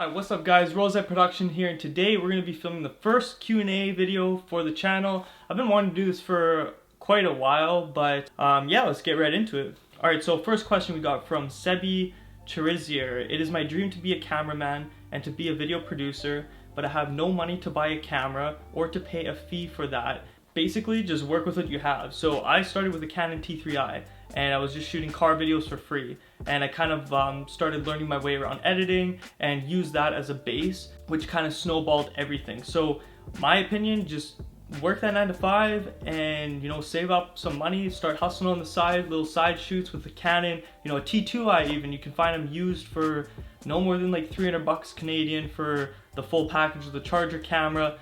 Alright, what's up guys, RoyalZProduction here, and today we're going to be filming the first Q&A video for the channel. I've been wanting to do this for quite a while, but yeah, let's get right into it. Alright, so first question we got from Sebi Cherizier. It is my dream to be a cameraman and to be a video producer, but I have no money to buy a camera or to pay a fee for that. Basically, just work with what you have. So I started with a Canon T3i, and I was just shooting car videos for free. And I kind of started learning my way around editing and used that as a base, which kind of snowballed everything. So my opinion, just work that 9 to 5 and, you know, save up some money, start hustling on the side, little side shoots with the Canon, you know, a T2i even. You can find them used for no more than like 300 bucks Canadian for the full package of the charger, camera,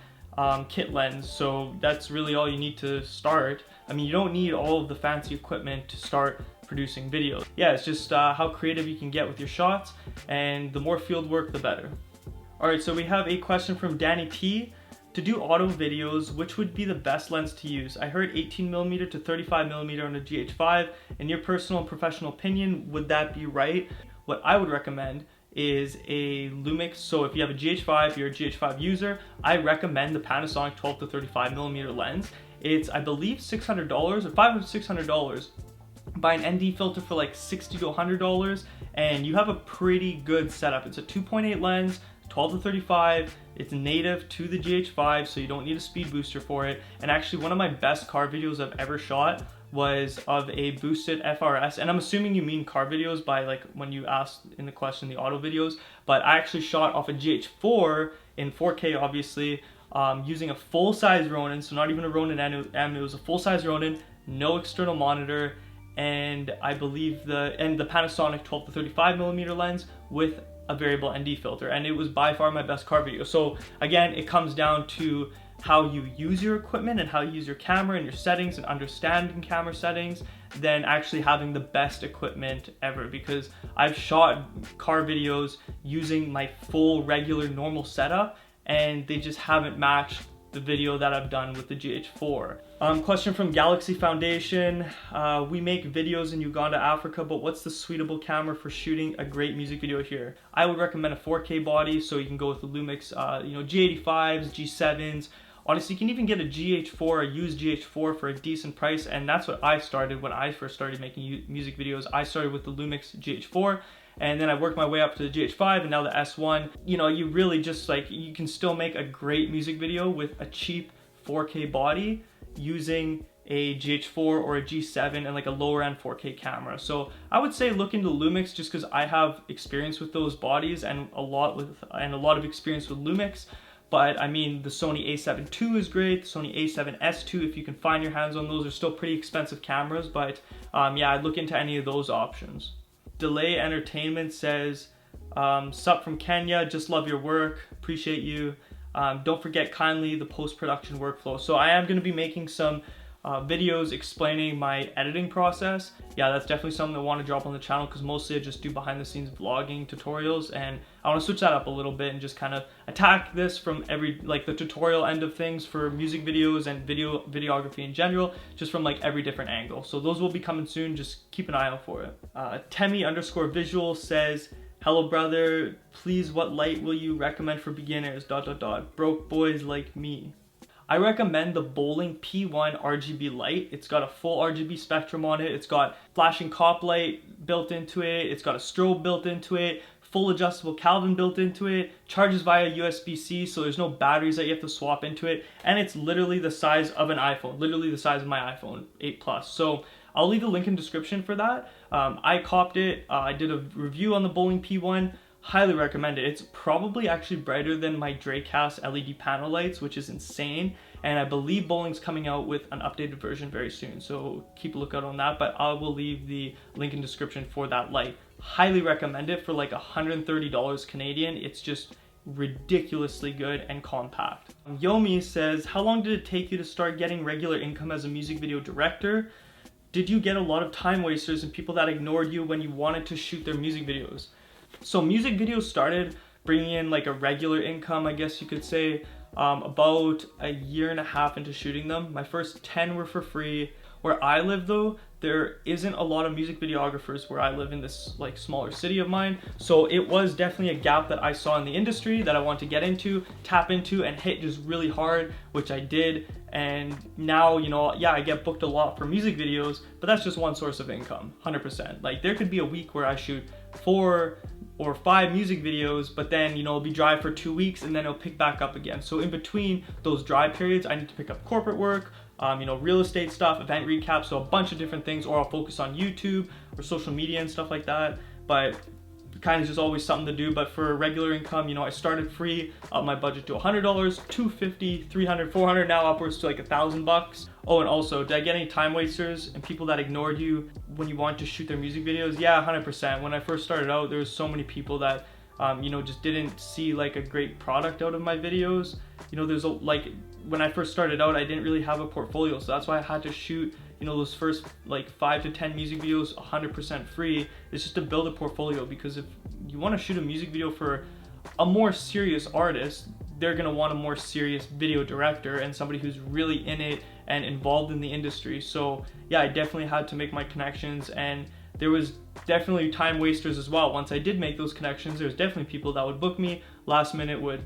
kit lens. So that's really all you need to start. I mean, you don't need all of the fancy equipment to start producing videos. Yeah, it's just how creative you can get with your shots, and the more field work, the better. Alright, so we have a question from Danny T. To do auto videos, which would be the best lens to use? I heard 18mm to 35mm on a GH5. In your personal and professional opinion, would that be right? What I would recommend is a Lumix. So if you have a GH5, you're a GH5 user, I recommend the Panasonic 12 to 35mm lens. It's, I believe, $600 or $500 to $600. Buy an ND filter for like $60 to $100, and you have a pretty good setup. It's a 2.8 lens, 12 to 35. It's native to the GH5, so you don't need a speed booster for it. And actually, one of my best car videos I've ever shot was of a boosted FRS, and I'm assuming you mean car videos by like when you asked in the question the auto videos, but I actually shot off a GH4 in 4K, obviously, using a full-size Ronin, so not even a Ronin M, it was a full-size Ronin, no external monitor, and I believe the Panasonic 12 to 35mm lens with a variable ND filter, and it was by far my best car video. So again, it comes down to how you use your equipment and how you use your camera and your settings and understanding camera settings than actually having the best equipment ever, because I've shot car videos using my full regular normal setup and they just haven't matched the video that I've done with the GH4. Question from Galaxy Foundation. We make videos in Uganda, Africa, but what's the suitable camera for shooting a great music video here? I would recommend a 4K body, so you can go with the Lumix, you know, G85s, G7s. Honestly, you can even get a GH4, a used GH4 for a decent price, and that's what I started when I first started making music videos. I started with the Lumix GH4, and then I worked my way up to the GH5 and now the S1. You know, you really just like, you can still make a great music video with a cheap 4K body using a GH4 or a G7 and like a lower end 4K camera. So I would say look into Lumix, just because I have experience with those bodies and a lot of experience with Lumix. But I mean, the Sony a7 II is great, the Sony a7S II, if you can find your hands on those. Are still pretty expensive cameras, but yeah, I'd look into any of those options. Delay Entertainment says, sup from Kenya, just love your work, appreciate you. Don't forget kindly the post-production workflow. So I am going to be making some videos explaining my editing process. Yeah, that's definitely something I want to drop on the channel, because mostly I just do behind the scenes vlogging tutorials, and I want to switch that up a little bit and just kind of attack this from the tutorial end of things for music videos and videography in general, just from like every different angle. So those will be coming soon, just keep an eye out for it. Temi_visual says, hello brother, please what light will you recommend for beginners, ... broke boys like me. I recommend the Bowling P1 RGB light. It's got a full RGB spectrum on it. It's got flashing cop light built into it. It's got a strobe built into it. Full adjustable Kelvin built into it. Charges via USB-C, so there's no batteries that you have to swap into it. And it's literally the size of an iPhone. Literally the size of my iPhone 8 Plus. So I'll leave the link in the description for that. I copped it. I did a review on the Bowling P1. Highly recommend it. It's probably actually brighter than my Dracast LED panel lights, which is insane. And I believe Bowling's coming out with an updated version very soon, so keep a lookout on that. But I will leave the link in the description for that light. Highly recommend it for like $130 Canadian. It's just ridiculously good and compact. Yomi says, how long did it take you to start getting regular income as a music video director? Did you get a lot of time wasters and people that ignored you when you wanted to shoot their music videos? So music videos started bringing in like a regular income, I guess you could say, about a year and a half into shooting them. My first 10 were for free. Where I live though, there isn't a lot of music videographers where I live in this like smaller city of mine. So it was definitely a gap that I saw in the industry that I want to get into, tap into, and hit just really hard, which I did. And now, you know, yeah, I get booked a lot for music videos, but that's just one source of income, 100%. Like there could be a week where I shoot 4 or 5 music videos, but then, you know, it'll be dry for 2 weeks and then it'll pick back up again. So in between those dry periods, I need to pick up corporate work, you know, real estate stuff, event recaps, so a bunch of different things, or I'll focus on YouTube or social media and stuff like that. But kind of just always something to do. But for regular income, you know, I started free, up my budget to $100, $250, $300, $400, now upwards to like $1,000. Oh, and also, did I get any time wasters and people that ignored you when you wanted to shoot their music videos? Yeah, 100%. When I first started out, there was so many people that you know, just didn't see like a great product out of my videos. You know, there's like, when I first started out, I didn't really have a portfolio, so that's why I had to shoot, you know, those first like 5 to 10 music videos 100% free. It's just to build a portfolio, because if you want to shoot a music video for a more serious artist, they're gonna want a more serious video director and somebody who's really in it and involved in the industry. So yeah, I definitely had to make my connections, and there was definitely time wasters as well. Once I did make those connections, there's definitely people that would book me, last minute would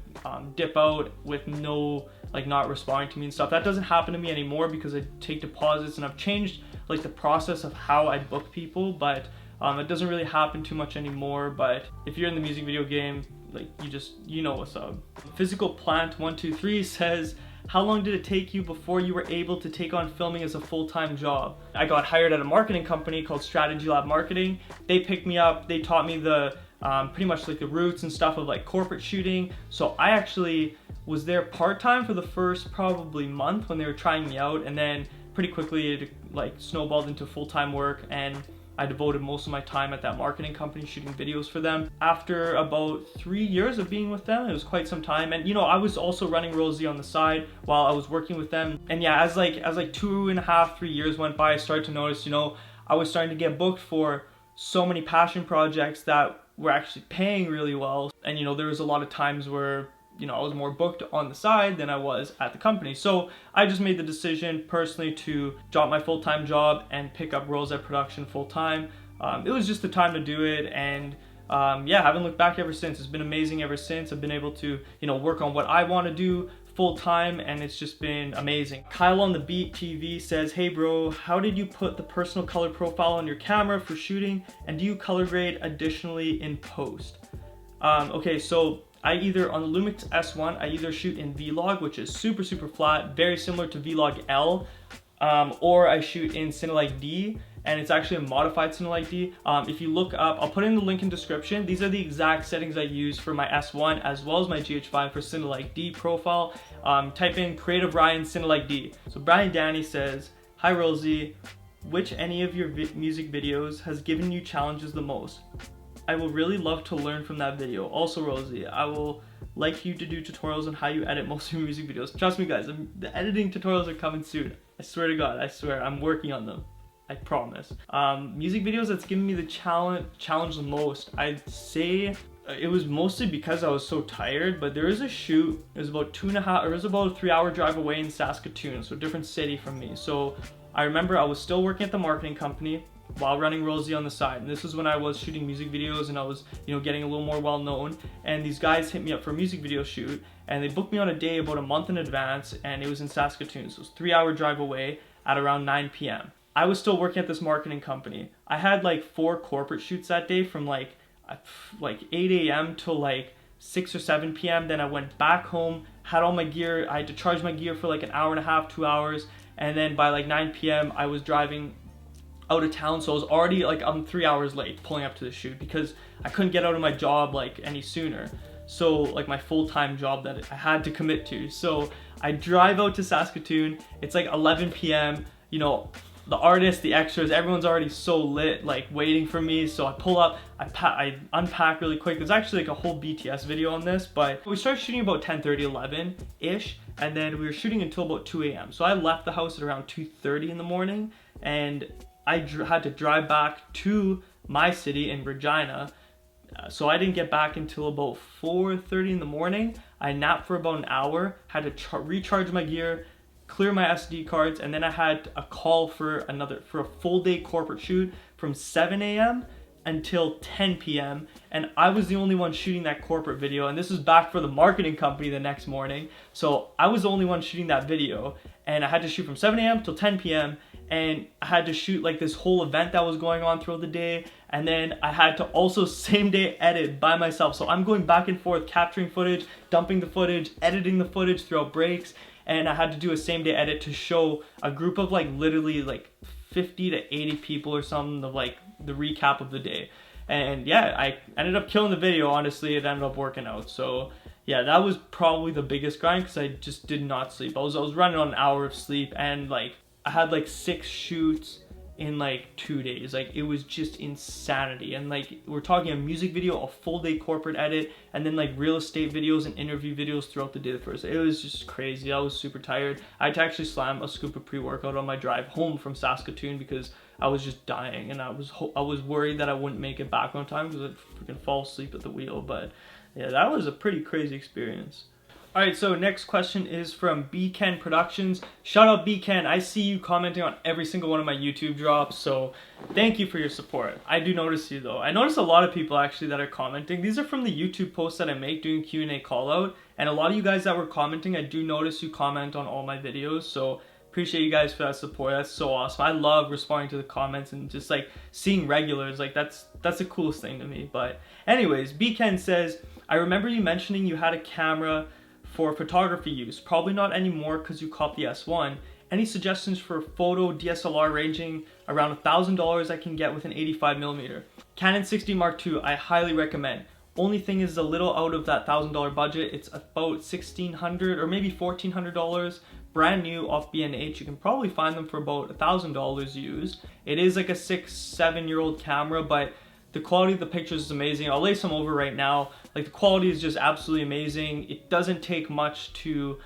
dip out with no, like, not responding to me and stuff. That doesn't happen to me anymore because I take deposits, and I've changed like the process of how I book people, but it doesn't really happen too much anymore. But if you're in the music video game, like, you know what's up. Physical Plant 123 says, how long did it take you before you were able to take on filming as a full-time job? I got hired at a marketing company called Strategy Lab Marketing. They picked me up, they taught me the pretty much like the roots and stuff of like corporate shooting. So I actually was there part-time for the first probably month when they were trying me out, and then pretty quickly it like snowballed into full-time work, and I devoted most of my time at that marketing company shooting videos for them. After about 3 years of being with them, it was quite some time. And you know, I was also running RoyalZ on the side while I was working with them. And yeah, as like 2.5, 3 years went by, I started to notice, you know, I was starting to get booked for so many passion projects that were actually paying really well. And you know, there was a lot of times where, you know, I was more booked on the side than I was at the company. So I just made the decision personally to drop my full-time job and pick up RoyalZProduction full-time. It was just the time to do it, and yeah, I haven't looked back ever since. It's been amazing ever since. I've been able to, you know, work on what I want to do full-time, and it's just been amazing. Kyle on the Beat TV says, hey bro, how did you put the personal color profile on your camera for shooting, and do you color grade additionally in post? Okay, so I either, on the Lumix S1, I either shoot in Vlog, which is super flat, very similar to Vlog L, or I shoot in Cinelight D, and it's actually a modified Cinelight D. If you look up, I'll put in the link in description. These are the exact settings I use for my S1 as well as my GH5 for Cinelight D profile. Type in Creative Ryan Cinelight D. So Brian Danny says, hi RoyalZ, which any of your music videos has given you challenges the most? I will really love to learn from that video. Also RoyalZ, I will like you to do tutorials on how you edit most of your music videos. Trust me guys, the editing tutorials are coming soon. I swear to God, I swear, I'm working on them. I promise. Music videos that's given me the challenge the most, I'd say it was mostly because I was so tired, but there is a shoot, it was about 2.5, or it was about a 3-hour drive away in Saskatoon, so a different city from me. So I remember I was still working at the marketing company while running RoyalZ on the side, and this was when I was shooting music videos and I was, you know, getting a little more well known, and these guys hit me up for a music video shoot, and they booked me on a day about a month in advance, and it was in Saskatoon, so it was a 3-hour drive away at around 9 p.m. I was still working at this marketing company. I had like 4 corporate shoots that day from like 8 a.m. till like 6 or 7 p.m. Then I went back home, had all my gear, I had to charge my gear for like an hour and a half, 2 hours, and then by like 9 p.m. I was driving out of town, so I was already like 3 hours late pulling up to the shoot because I couldn't get out of my job like any sooner. So like my full-time job that I had to commit to. So I drive out to Saskatoon, it's like 11 p.m. You know, the artists, the extras, everyone's already so lit, like waiting for me. So I pull up, I unpack really quick. There's actually like a whole BTS video on this, but we started shooting about 10:30, 11-ish, and then we were shooting until about 2 a.m. So I left the house at around 2:30 in the morning, and I had to drive back to my city in Regina. So I didn't get back until about 4:30 in the morning. I napped for about an hour, had to recharge my gear, clear my SD cards, and then I had a call for a full day corporate shoot from 7 a.m. until 10 p.m. and I was the only one shooting that corporate video, and this was back for the marketing company the next morning. So I was the only one shooting that video, and I had to shoot from 7 a.m. till 10 p.m. and I had to shoot like this whole event that was going on throughout the day, and then I had to also same day edit by myself. So I'm going back and forth, capturing footage, dumping the footage, editing the footage throughout breaks, and I had to do a same day edit to show a group of like literally like 50 to 80 people or something of like the recap of the day. And yeah, I ended up killing the video. Honestly, it ended up working out. So yeah, that was probably the biggest grind because I just did not sleep. I was running on an hour of sleep, and like I had like 6 shoots in like 2 days. Like it was just insanity. And like we're talking a music video, a full day corporate edit, and then like real estate videos and interview videos throughout the day. The first day, it was just crazy. I was super tired. I had to actually slam a scoop of pre-workout on my drive home from Saskatoon because I was just dying, and I was worried that I wouldn't make it back on time because I'd freaking fall asleep at the wheel. But yeah, that was a pretty crazy experience. Alright, so next question is from B-Ken Productions. Shout out B-Ken, I see you commenting on every single one of my YouTube drops, so thank you for your support. I do notice you though. I notice a lot of people actually that are commenting. These are from the YouTube posts that I make doing Q&A call out, and a lot of you guys that were commenting, I do notice you comment on all my videos, so appreciate you guys for that support. That's so awesome. I love responding to the comments and just like seeing regulars. Like that's the coolest thing to me. But anyways, B-Ken says, I remember you mentioning you had a camera for photography use. Probably not anymore because you copped the S1. Any suggestions for photo DSLR ranging around $1,000 I can get with an 85mm? Canon 60 Mark II, I highly recommend. Only thing is a little out of that $1,000 budget. It's about $1,600 or maybe $1,400. Brand new off B&H. You can probably find them for about $1,000 used. It is like a 6-7 year old camera, but the quality of the pictures is amazing. I'll lay some over right now. Like the quality is just absolutely amazing. It doesn't take much to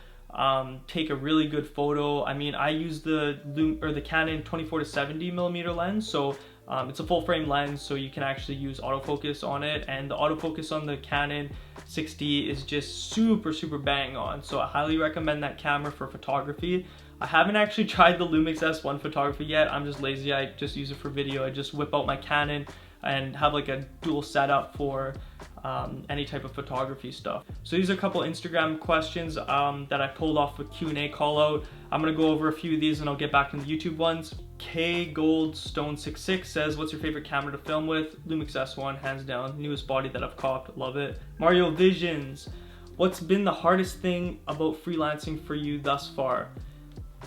take a really good photo. I mean, I use the Canon 24 to 70mm lens, so it's a full frame lens, so you can actually use autofocus on it, and the autofocus on the Canon 60 is just super bang on. So I highly recommend that camera for photography. I haven't actually tried the Lumix S1 photography yet. I'm just lazy. I just use it for video. I just whip out my Canon and have like a dual setup for any type of photography stuff. So these are a couple Instagram questions that I pulled off with Q&A call out. I'm gonna go over a few of these and I'll get back to the YouTube ones. K Goldstone66 says, what's your favorite camera to film with? Lumix S1, hands down, newest body that I've copped, love it. Mario Visions, what's been the hardest thing about freelancing for you thus far?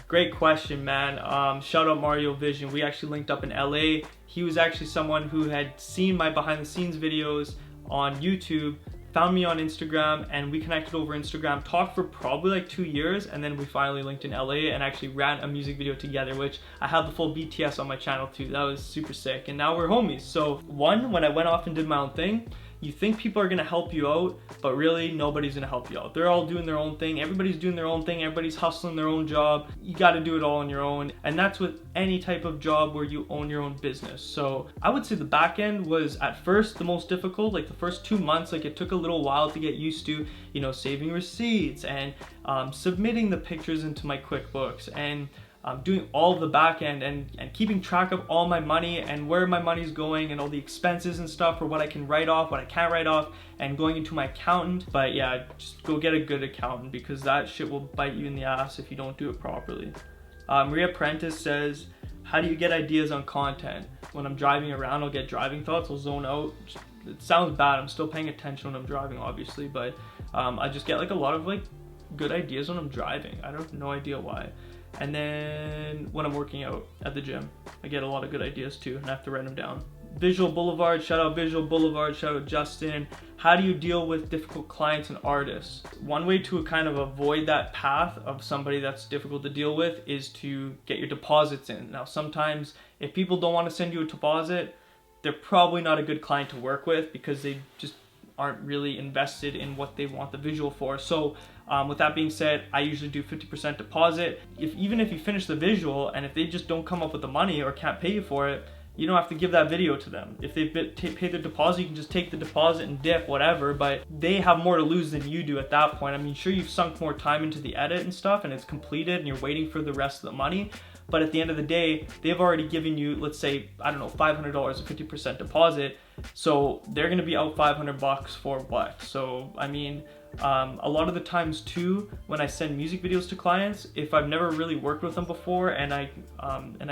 Great question, man. Shout out Mario Vision. We actually linked up in LA. He was actually someone who had seen my behind the scenes videos on YouTube, found me on Instagram, and we connected over Instagram, talked for probably like 2 years, and then we finally linked in LA and actually ran a music video together, which I have the full BTS on my channel too. That was super sick, and now we're homies. So when I went off and did my own thing, you think people are gonna help you out, but really nobody's gonna help you out. They're all doing their own thing. Everybody's doing their own thing. Everybody's hustling their own job. You gotta do it all on your own. And that's with any type of job where you own your own business. So I would say the back end was at first the most difficult. Like the first 2 months, like it took a little while to get used to, you know, saving receipts and submitting the pictures into my QuickBooks and doing all the back end and keeping track of all my money and where my money's going and all the expenses and stuff for what I can write off, what I can't write off, and going into my accountant. But yeah, just go get a good accountant because that shit will bite you in the ass if you don't do it properly. Maria Prentice says, how do you get ideas on content? When I'm driving around, I'll get driving thoughts, I'll zone out. It sounds bad, I'm still paying attention when I'm driving obviously, but I just get like a lot of like good ideas when I'm driving. I have no idea why. And then when I'm working out at the gym, I get a lot of good ideas too, and I have to write them down. Visual Boulevard, shout out Visual Boulevard, shout out Justin. How do you deal with difficult clients and artists? One way to kind of avoid that path of somebody that's difficult to deal with is to get your deposits in. Now sometimes if people don't want to send you a deposit, they're probably not a good client to work with because they just aren't really invested in what they want the visual for. So with that being said, I usually do 50% deposit. Even if you finish the visual and if they just don't come up with the money or can't pay you for it, you don't have to give that video to them. If they've paid their deposit, you can just take the deposit and dip, whatever, but they have more to lose than you do at that point. I mean, sure, you've sunk more time into the edit and stuff, and it's completed, and you're waiting for the rest of the money, but at the end of the day, they've already given you, let's say, I don't know, $500, a 50% deposit, so they're gonna be out $500 for what? So, I mean, a lot of the times too, when I send music videos to clients, if I've never really worked with them before and I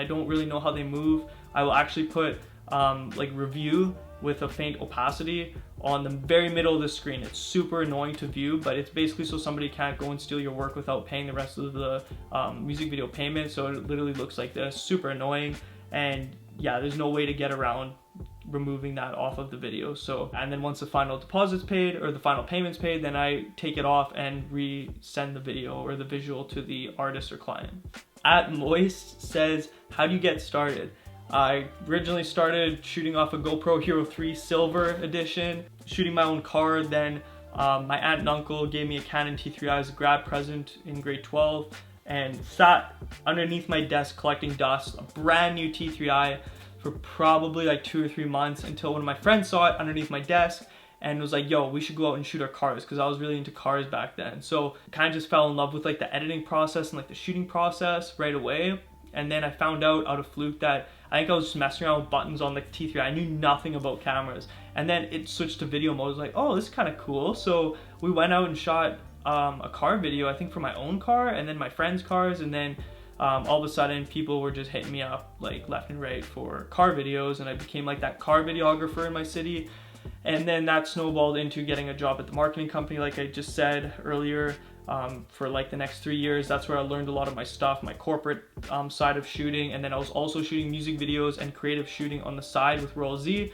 don't really know how they move, I will actually put like review with a faint opacity on the very middle of the screen. It's super annoying to view, but it's basically so somebody can't go and steal your work without paying the rest of the music video payment. So it literally looks like this, super annoying. And yeah, there's no way to get around removing that off of the video. So, and then once the final deposit's paid or the final payment's paid, then I take it off and resend the video or the visual to the artist or client. At Moist says, how do you get started? I originally started shooting off a GoPro Hero 3 Silver Edition, shooting my own car. Then my aunt and uncle gave me a Canon T3i as a grad present in grade 12, and sat underneath my desk collecting dust, a brand new T3i, for probably like 2 or 3 months, until one of my friends saw it underneath my desk and was like, yo, we should go out and shoot our cars, because I was really into cars back then. So kind of just fell in love with like the editing process and like the shooting process right away. And then I found out of fluke that I think I was just messing around with buttons on the T3i. I knew nothing about cameras. And then it switched to video mode. I was like, oh, this is kind of cool. So we went out and shot a car video, I think for my own car and then my friends' cars. And then all of a sudden people were just hitting me up like left and right for car videos, and I became like that car videographer in my city. And then that snowballed into getting a job at the marketing company, like I just said earlier, for like the next 3 years. That's where I learned a lot of my stuff, my corporate side of shooting. And then I was also shooting music videos and creative shooting on the side with RoyalZ.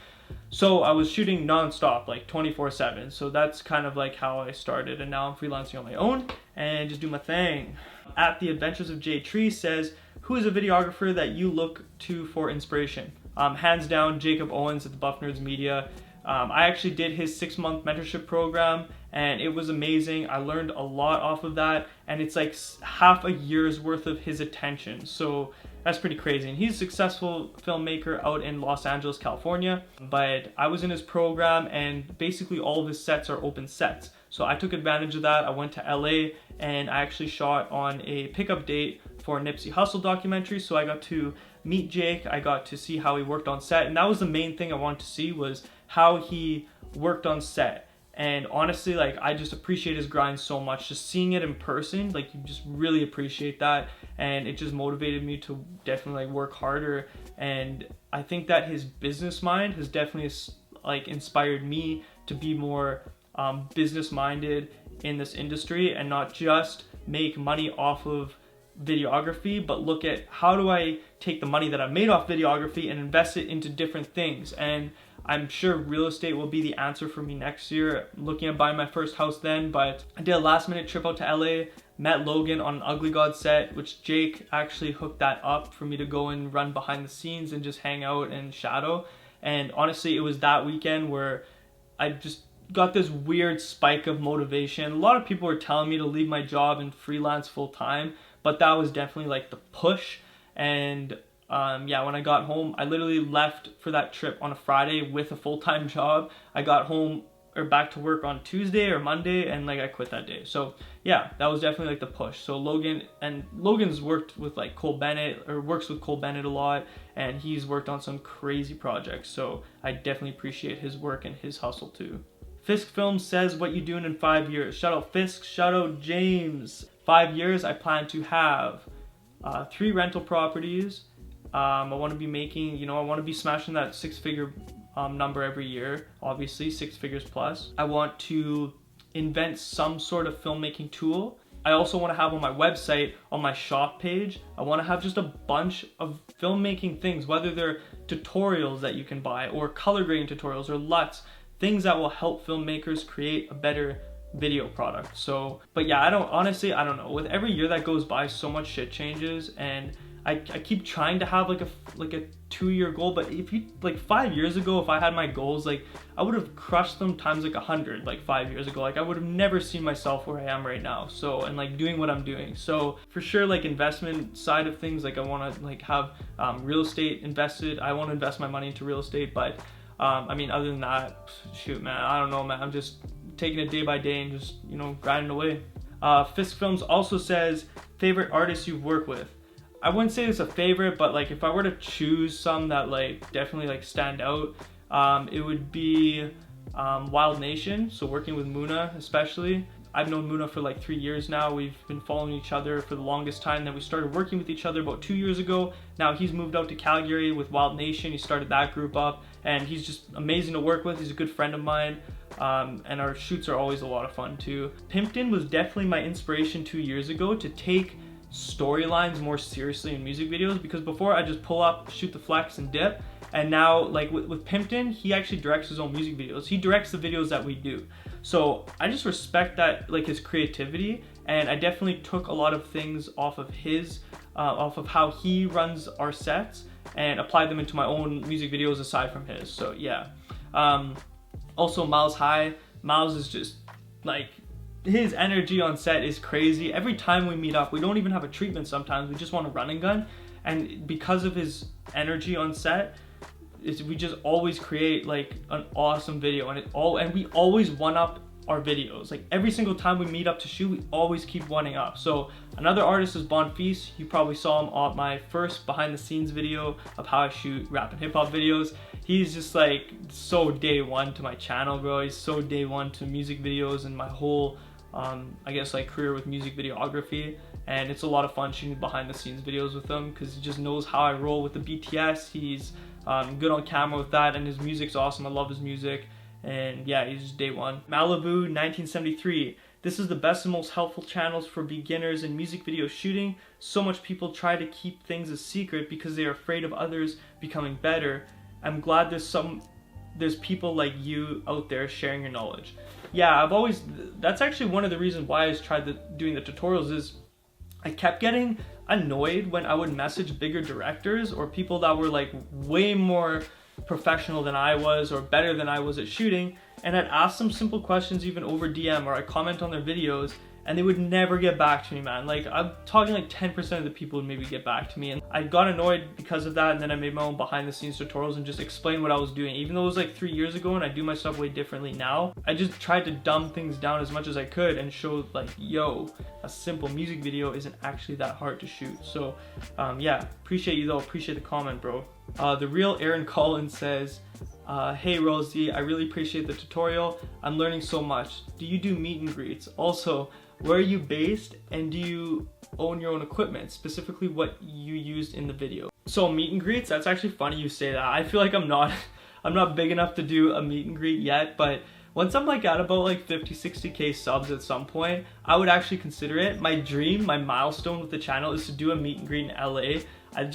So I was shooting non-stop, like 24/7. So that's kind of like how I started, and now I'm freelancing on my own and just do my thing. At the Adventures of J Tree says, who is a videographer that you look to for inspiration? Hands down, Jacob Owens at the Buff Nerds Media. I actually did his 6-month mentorship program, and it was amazing. I learned a lot off of that, and it's like half a year's worth of his attention. So that's pretty crazy. And he's a successful filmmaker out in Los Angeles, California. But I was in his program, and basically all of his sets are open sets. So I took advantage of that. I went to LA, and I actually shot on a pickup date for a Nipsey Hussle documentary. So I got to meet Jake. I got to see how he worked on set, and that was the main thing I wanted to see, was how he worked on set. And honestly, like, I just appreciate his grind so much. Just seeing it in person, like, you just really appreciate that, and it just motivated me to definitely like work harder. And I think that his business mind has definitely like inspired me to be more business minded in this industry, and not just make money off of videography, but look at how do I take the money that I made off videography and invest it into different things. And I'm sure real estate will be the answer for me next year. I'm looking at buying my first house then, but I did a last minute trip out to LA, met Logan on an Ugly God set, which Jake actually hooked that up for me to go and run behind the scenes and just hang out and shadow. And honestly, it was that weekend where I just got this weird spike of motivation. A lot of people were telling me to leave my job and freelance full time, but that was definitely like the push. And yeah, when I got home, I literally left for that trip on a Friday with a full-time job. I got home or back to work on Tuesday or Monday, and like I quit that day. So yeah, that was definitely like the push. So Logan's worked with like Cole Bennett, or works with Cole Bennett a lot, and he's worked on some crazy projects. So I definitely appreciate his work and his hustle too. Fisk Films says, what you doing in 5 years? Shout out Fisk, shout out James. 5 years, I plan to have 3 rental properties. I want to be making, I want to be smashing that 6-figure number every year, obviously 6 figures plus. I want to invent some sort of filmmaking tool. I also want to have on my website, on my shop page, I want to have just a bunch of filmmaking things, whether they're tutorials that you can buy, or color grading tutorials, or LUTs, things that will help filmmakers create a better video product. So, but yeah, I don't know. With every year that goes by, so much shit changes, and I keep trying to have like a 2-year goal, but if you like 5 years ago, if I had my goals, like I would have crushed them times like 100 like 5 years ago. Like I would have never seen myself where I am right now. So, and like doing what I'm doing. So for sure, like investment side of things, like I want to like have real estate invested. I want to invest my money into real estate, but I mean, other than that, shoot, man, I don't know, man. I'm just taking it day by day and just, you know, grinding away. Fisk Films also says, favorite artists you've worked with. I wouldn't say it's a favorite, but like if I were to choose some that like definitely like stand out, it would be Wild Nation. So working with Muna especially. I've known Muna for like 3 years now. We've been following each other for the longest time. Then we started working with each other about 2 years ago. Now he's moved out to Calgary with Wild Nation. He started that group up and he's just amazing to work with. He's a good friend of mine. And our shoots are always a lot of fun too. Pimpton was definitely my inspiration 2 years ago to take storylines more seriously in music videos, because before I just pull up, shoot the flex and dip. And now like with Pimpton, he actually directs his own music videos. He directs the videos that we do. So I just respect that, like his creativity, and I definitely took a lot of things off of his, off of how he runs our sets and applied them into my own music videos aside from his. So yeah. Also Miles High. Miles is just like, his energy on set is crazy. Every time we meet up, we don't even have a treatment sometimes. We just want to run and gun. And because of his energy on set, we just always create like an awesome video, and we always one up our videos. Like every single time we meet up to shoot, we always keep one up. So another artist is Bon Fils. You probably saw him on my first behind the scenes video of how I shoot rap and hip hop videos. He's just like so day one to my channel, bro. He's so day one to music videos and my whole I guess like career with music videography. And it's a lot of fun shooting behind the scenes videos with him because he just knows how I roll with the BTS. He's good on camera with that, and his music's awesome. I love his music, and yeah, he's just day one. Malibu 1973. This is the best and most helpful channels for beginners in music video shooting. So much people try to keep things a secret because they are afraid of others becoming better. I'm glad there's people like you out there sharing your knowledge. Yeah, that's actually one of the reasons why I tried doing the tutorials is I kept getting annoyed when I would message bigger directors or people that were like way more professional than I was or better than I was at shooting, and I'd ask them simple questions even over DM, or I'd comment on their videos, and they would never get back to me, man. Like I'm talking like 10% of the people would maybe get back to me, and I got annoyed because of that. And then I made my own behind the scenes tutorials and just explained what I was doing. Even though it was like 3 years ago and I do my stuff way differently now, I just tried to dumb things down as much as I could and show like, yo, a simple music video isn't actually that hard to shoot. So yeah, appreciate you though, appreciate the comment, bro. The real Aaron Collins says, hey RoyalZ, I really appreciate the tutorial. I'm learning so much. Do you do meet and greets? Also, where are you based, and do you own your own equipment, specifically what you used in the video? So meet and greets, that's actually funny you say that. I feel like I'm not big enough to do a meet and greet yet, but once I'm like at about like 50-60k subs at some point, I would actually consider it. My dream, my milestone with the channel is to do a meet and greet in LA. It'd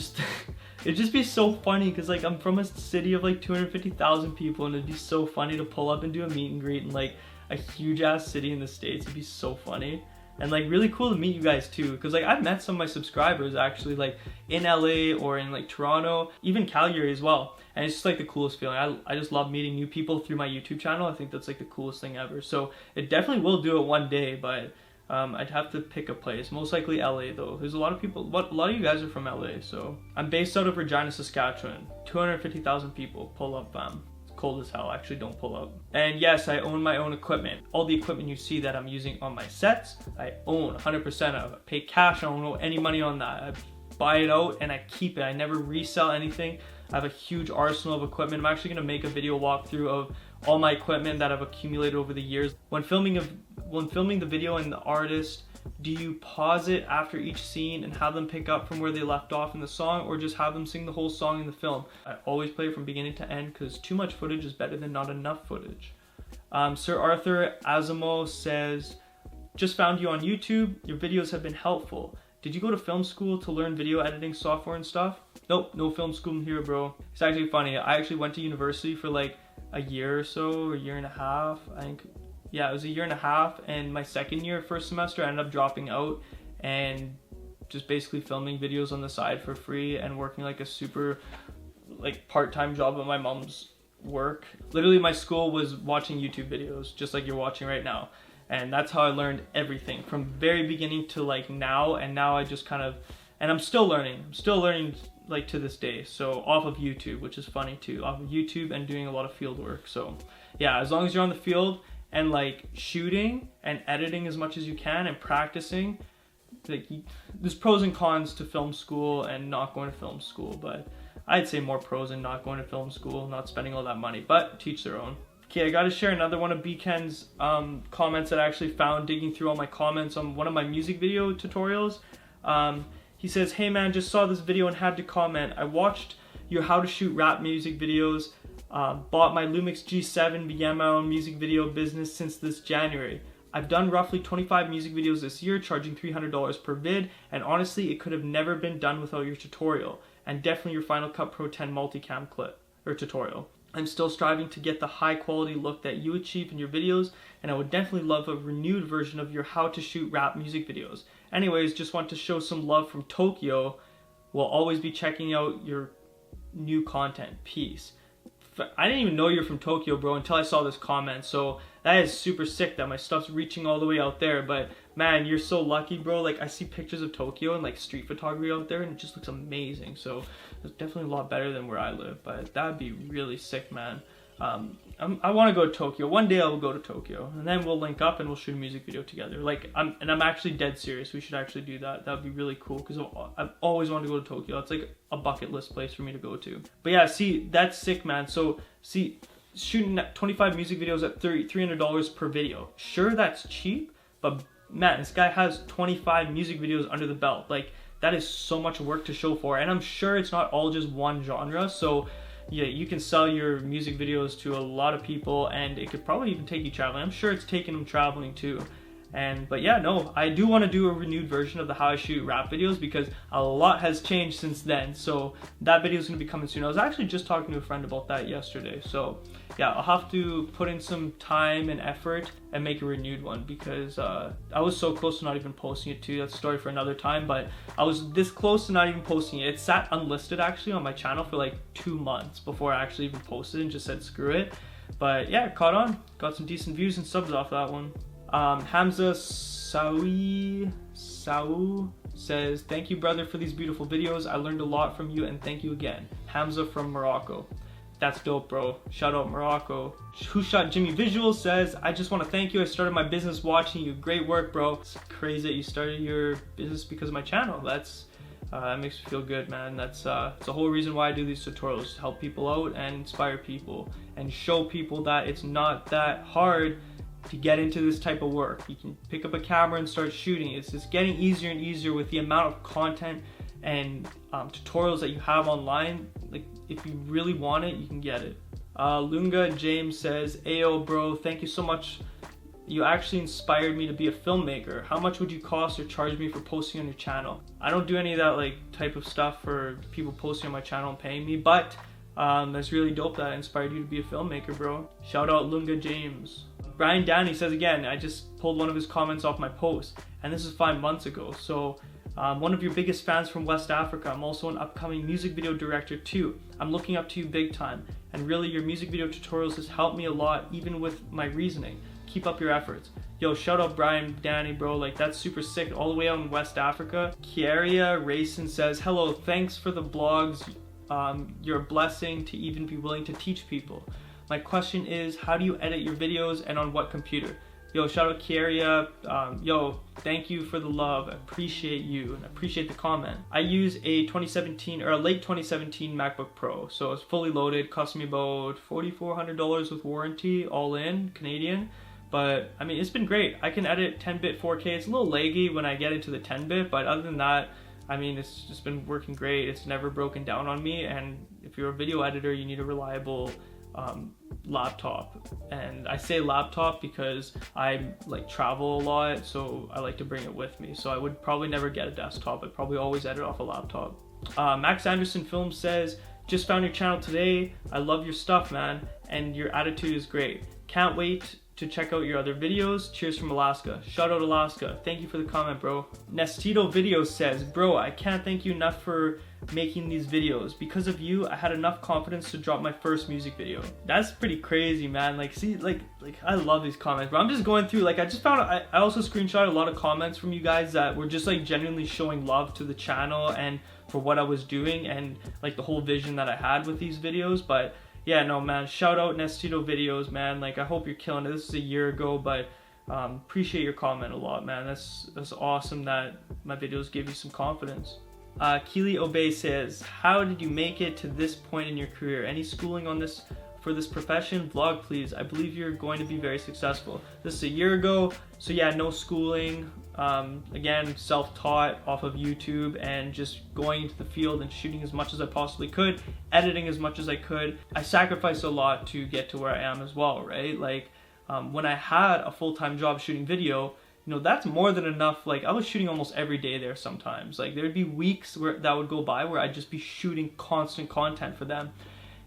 just be so funny because like I'm from a city of like 250,000 people, and it'd be so funny to pull up and do a meet and greet in like a huge ass city in the States. It'd be so funny and like really cool to meet you guys too, because like I've met some of my subscribers actually like in LA or in like Toronto, even Calgary as well, and it's just like the coolest feeling. I just love meeting new people through my YouTube channel. I think that's like the coolest thing ever. So it definitely will do it one day, but I'd have to pick a place, most likely LA though. There's a lot of people, a lot of you guys are from LA. So I'm based out of Regina, Saskatchewan. 250,000 people. Pull up, it's cold as hell, actually don't pull up. And yes, I own my own equipment. All the equipment you see that I'm using on my sets, I own 100% of. I pay cash, I don't owe any money on that. I buy it out and I keep it. I never resell anything. I have a huge arsenal of equipment. I'm actually gonna make a video walkthrough of all my equipment that I've accumulated over the years. When filming the video and the artist, do you pause it after each scene and have them pick up from where they left off in the song, or just have them sing the whole song in the film? I always play it from beginning to end because too much footage is better than not enough footage. Sir Arthur Azamo says, just found you on YouTube. Your videos have been helpful. Did you go to film school to learn video editing software and stuff? Nope, no film school here, bro. It's actually funny. I actually went to university for like a year or so, or a year and a half. I think, yeah, it was a year and a half. And my second year, first semester, I ended up dropping out and just basically filming videos on the side for free and working like a super like part-time job at my mom's work. Literally my school was watching YouTube videos just like you're watching right now, and that's how I learned everything from very beginning to like now. And now I just kind of, and I'm still learning like to this day, so off of YouTube, which is funny too, off of YouTube and doing a lot of field work. So yeah, as long as you're on the field and like shooting and editing as much as you can and practicing, like there's pros and cons to film school and not going to film school, but I'd say more pros in not going to film school, not spending all that money, but teach their own. Okay, I gotta share another one of B-Ken's comments that I actually found digging through all my comments on one of my music video tutorials. He says, "Hey man, just saw this video and had to comment. I watched your how to shoot rap music videos, bought my Lumix G7, began my own music video business since this January. I've done roughly 25 music videos this year, charging $300 per vid, and honestly, it could have never been done without your tutorial, and definitely your Final Cut Pro 10 multicam clip or tutorial. I'm still striving to get the high quality look that you achieve in your videos, and I would definitely love a renewed version of your how to shoot rap music videos. Anyways, just want to show some love from Tokyo. We'll always be checking out your new content. Peace." I didn't even know you're from Tokyo, bro, until I saw this comment. So that is super sick that my stuff's reaching all the way out there. But man, you're so lucky, bro. Like I see pictures of Tokyo and like street photography out there, and it just looks amazing. So it's definitely a lot better than where I live. But that'd be really sick, man. I want to go to Tokyo. One day I will go to Tokyo, and then we'll link up and we'll shoot a music video together. Like I'm actually dead serious. We should actually do that. That would be really cool because I've always wanted to go to Tokyo. It's like a bucket list place for me to go to. But yeah, see, that's sick, man. So see, shooting 25 music videos at $300 per video. Sure, that's cheap, but man, this guy has 25 music videos under the belt. Like that is so much work to show for, and I'm sure it's not all just one genre. So yeah, you can sell your music videos to a lot of people, and it could probably even take you traveling. I'm sure it's taking them traveling too. But yeah, no, I do want to do a renewed version of the how I shoot rap videos because a lot has changed since then. So that video is going to be coming soon. I was actually just talking to a friend about that yesterday. So yeah, I'll have to put in some time and effort and make a renewed one because I was so close to not even posting it too. That's a story for another time, but I was this close to not even posting it. It sat unlisted actually on my channel for like 2 months before I actually even posted it and just said screw it. But yeah, it caught on. Got some decent views and subs off that one. Hamza Sau says, "Thank you, brother, for these beautiful videos. I learned a lot from you, and thank you again." Hamza from Morocco. That's dope, bro. Shout out Morocco. Who Shot Jimmy Visuals says, "I just want to thank you. I started my business watching you. Great work, bro." It's crazy that you started your business because of my channel. That makes me feel good, man. It's the whole reason why I do these tutorials, to help people out and inspire people and show people that it's not that hard to get into this type of work. You can pick up a camera and start shooting. It's just getting easier and easier with the amount of content and tutorials that you have online. Like if you really want it, you can get it. Lunga James says, "Ayo bro, thank you so much. You actually inspired me to be a filmmaker. How much would you cost or charge me for posting on your channel?" I don't do any of that like type of stuff for people posting on my channel and paying me, but that's really dope that I inspired you to be a filmmaker, bro. Shout out Lunga James. Brian Downey says again, I just pulled one of his comments off my post, and this is 5 months ago. So one of your biggest fans from West Africa. I'm also an upcoming music video director too. I'm looking up to you big time, and really your music video tutorials has helped me a lot, even with my reasoning. Keep up your efforts. Yo, shout out Brian Downey, bro. Like that's super sick, all the way out in West Africa. Kiaria Rayson says, "Hello, thanks for the blogs. You're a blessing to even be willing to teach people. My question is, how do you edit your videos and on what computer?" Yo, shout out Kiaria. Yo, thank you for the love. I appreciate you and I appreciate the comment. I use a 2017 or a late 2017 MacBook Pro. So it's fully loaded, cost me about $4,400 with warranty, all in, Canadian. But I mean, it's been great. I can edit 10-bit 4K. It's a little laggy when I get into the 10-bit, but other than that, I mean, it's just been working great. It's never broken down on me. And if you're a video editor, you need a reliable laptop. And I say laptop because I like travel a lot, so I like to bring it with me. So I would probably never get a desktop. I'd probably always edit off a laptop. Max Anderson Film says, "Just found your channel today. I love your stuff, man, and your attitude is great. Can't wait to check out your other videos. Cheers from Alaska. Shout out Alaska. Thank you for the comment, bro. Nestito Videos says, bro, I can't thank you enough for making these videos. Because of you, I had enough confidence to drop my first music video. That's pretty crazy, man. Like, see, like I love these comments, but I'm just going through, like, I just found, I also screenshot a lot of comments from you guys that were just like genuinely showing love to the channel and for what I was doing and like the whole vision that I had with these videos. But yeah, no, man, shout out Nestito Videos, man. Like, I hope you're killing it. This is a year ago, but appreciate your comment a lot, man. That's awesome that my videos give you some confidence. Keely Obey says, how did you make it to this point in your career? Any schooling on this for this profession? Vlog, please. I believe you're going to be very successful. This is a year ago, so yeah, no schooling. Again, self-taught off of YouTube and just going into the field and shooting as much as I possibly could, editing as much as I could. I sacrificed a lot to get to where I am as well, right? Like, when I had a full-time job shooting video, you know, that's more than enough. Like, I was shooting almost every day there sometimes. Like, there'd be weeks where that would go by where I'd just be shooting constant content for them.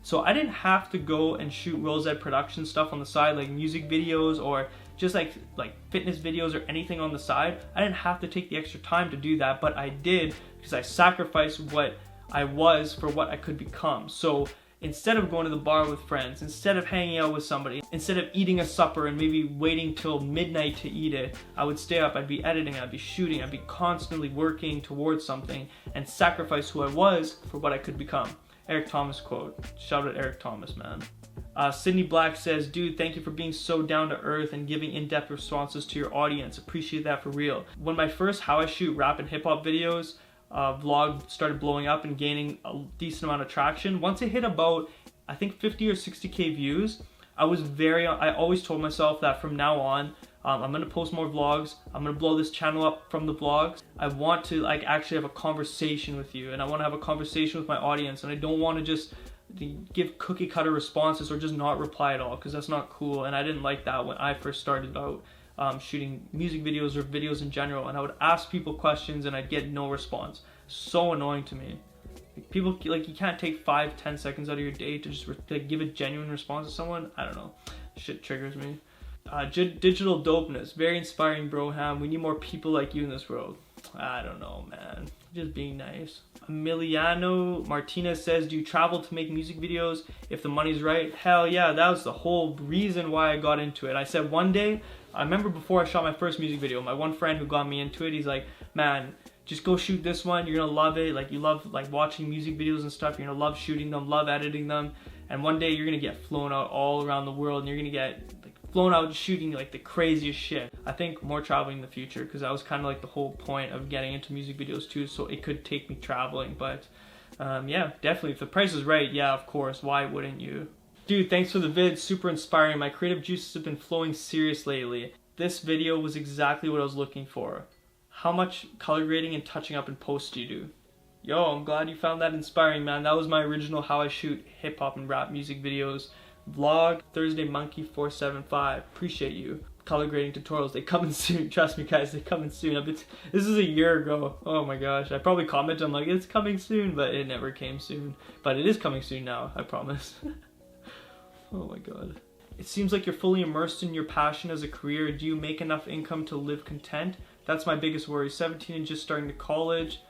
So I didn't have to go and shoot RoyalZProduction stuff on the side, like music videos or just like fitness videos or anything on the side. I didn't have to take the extra time to do that, but I did because I sacrificed what I was for what I could become. So instead of going to the bar with friends, instead of hanging out with somebody, instead of eating a supper and maybe waiting till midnight to eat it, I would stay up, I'd be editing, I'd be shooting, I'd be constantly working towards something and sacrifice who I was for what I could become. Eric Thomas quote. Shout out Eric Thomas, man. Sydney Black says, dude, thank you for being so down to earth and giving in-depth responses to your audience. Appreciate that for real. When my first How I Shoot Rap and Hip Hop videos vlog started blowing up and gaining a decent amount of traction, once it hit about, I think 50 or 60K views, I always told myself that from now on, I'm gonna post more vlogs. I'm gonna blow this channel up from the vlogs. I want to like actually have a conversation with you, and I want to have a conversation with my audience, and I don't want to just give cookie cutter responses or just not reply at all, because that's not cool. And I didn't like that when I first started out shooting music videos or videos in general, and I would ask people questions and I'd get no response. So annoying to me. Like, people, like, you can't take 5-10 seconds out of your day to just give a genuine response to someone. I don't know. Shit triggers me. Digital dopeness, very inspiring, Broham. We need more people like you in this world. I don't know, man. Just being nice. Emiliano Martinez says, do you travel to make music videos if the money's right? Hell yeah, that was the whole reason why I got into it. I said one day, I remember before I shot my first music video, my one friend who got me into it, he's like, man, just go shoot this one, you're gonna love it. Like, you love like watching music videos and stuff, you're gonna love shooting them, love editing them, and one day you're gonna get flown out all around the world and you're gonna get like flown out shooting like the craziest shit. I think more traveling in the future, because that was kind of like the whole point of getting into music videos too, so it could take me traveling. But yeah, definitely, if the price is right, yeah, of course, why wouldn't you? Dude, thanks for the vid, super inspiring. My creative juices have been flowing serious lately. This video was exactly what I was looking for. How much color grading and touching up in post do you do? Yo, I'm glad you found that inspiring, man. That was my original How I Shoot Hip Hop and Rap music videos vlog, Thursday Monkey 475. Appreciate you. Color grading tutorials, they coming soon. Trust me, guys, they coming soon. This is a year ago. Oh my gosh, I probably commented, I'm like, it's coming soon, but it never came soon. But it is coming soon now, I promise. Oh my god. It seems like you're fully immersed in your passion as a career. Do you make enough income to live content? That's my biggest worry. 17 and just starting to college.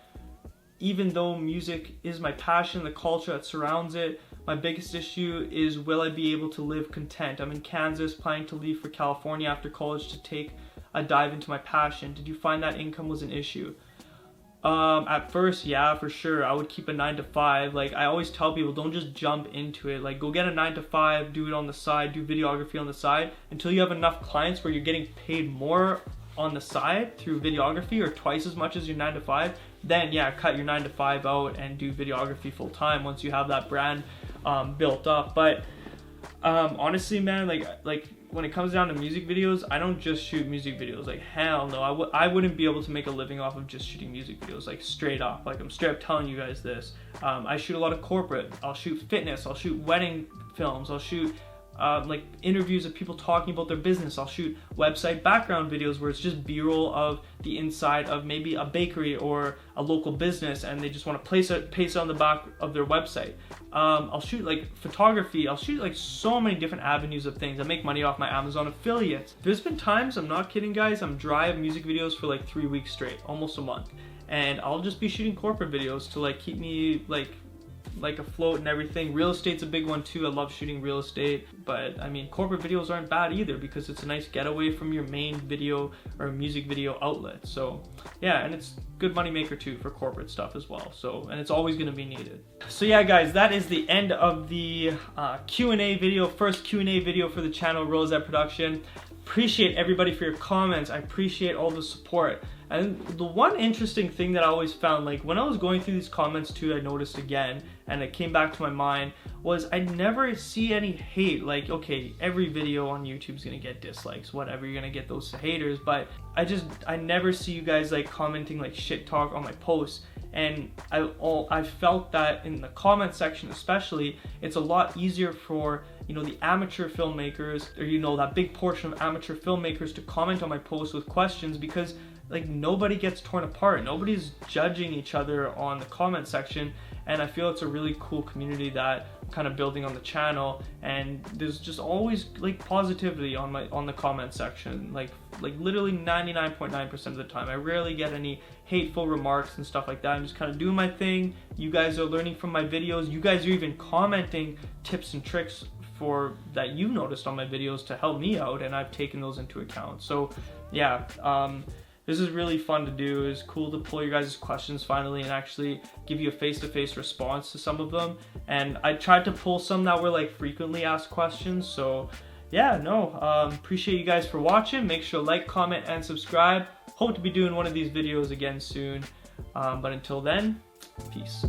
Even though music is my passion, the culture that surrounds it, my biggest issue is, will I be able to live content? I'm in Kansas, planning to leave for California after college to take a dive into my passion. Did you find that income was an issue? At first, yeah, for sure. I would keep a 9 to 5. Like, I always tell people, don't just jump into it. Like, go get a 9 to 5, do it on the side, do videography on the side, until you have enough clients where you're getting paid more on the side through videography, or twice as much as your 9 to 5. Then yeah, cut your 9 to 5 out and do videography full time once you have that brand built up. But honestly, man, like when it comes down to music videos, I don't just shoot music videos. Like, hell no, I wouldn't be able to make a living off of just shooting music videos. Like, straight up, like, I'm straight up telling you guys this. I shoot a lot of corporate. I'll shoot fitness. I'll shoot wedding films. I'll shoot like interviews of people talking about their business. I'll shoot website background videos where it's just b-roll of the inside of maybe a bakery or a local business and they just want to paste it on the back of their website. I'll shoot like photography. I'll shoot like so many different avenues of things. I make money off my Amazon affiliates. There's been times, I'm not kidding guys, I'm dry of music videos for like 3 weeks straight, almost a month. And I'll just be shooting corporate videos to like keep me like afloat and everything. Real estate's a big one too. I love shooting real estate, but I mean corporate videos aren't bad either because it's a nice getaway from your main video or music video outlet. So yeah, and it's good money maker too for corporate stuff as well. So, and it's always going to be needed. So yeah guys, that is the end of the Q&A video, first Q&A video for the channel RoyalZProduction. Appreciate everybody for your comments. I appreciate all the support. And the one interesting thing that I always found, like when I was going through these comments too, I noticed again, and it came back to my mind, was I never see any hate. Like, okay, every video on YouTube is gonna get dislikes, whatever, you're gonna get those haters, but I never see you guys like commenting like shit talk on my posts. And I felt that in the comment section especially, it's a lot easier for, you know, the amateur filmmakers, or you know, that big portion of amateur filmmakers to comment on my posts with questions, because like nobody gets torn apart, nobody's judging each other on the comment section. And I feel it's a really cool community that I'm kind of building on the channel, and there's just always like positivity on the comment section, like literally 99.9% of the time. I rarely get any hateful remarks and stuff like that. I'm just kind of doing my thing. You guys are learning from my videos. You guys are even commenting tips and tricks that you noticed on my videos to help me out, and I've taken those into account. So yeah, this is really fun to do. It's cool to pull your guys' questions finally and actually give you a face-to-face response to some of them. And I tried to pull some that were like frequently asked questions. So yeah, no, appreciate you guys for watching. Make sure to like, comment, and subscribe. Hope to be doing one of these videos again soon. But until then, peace.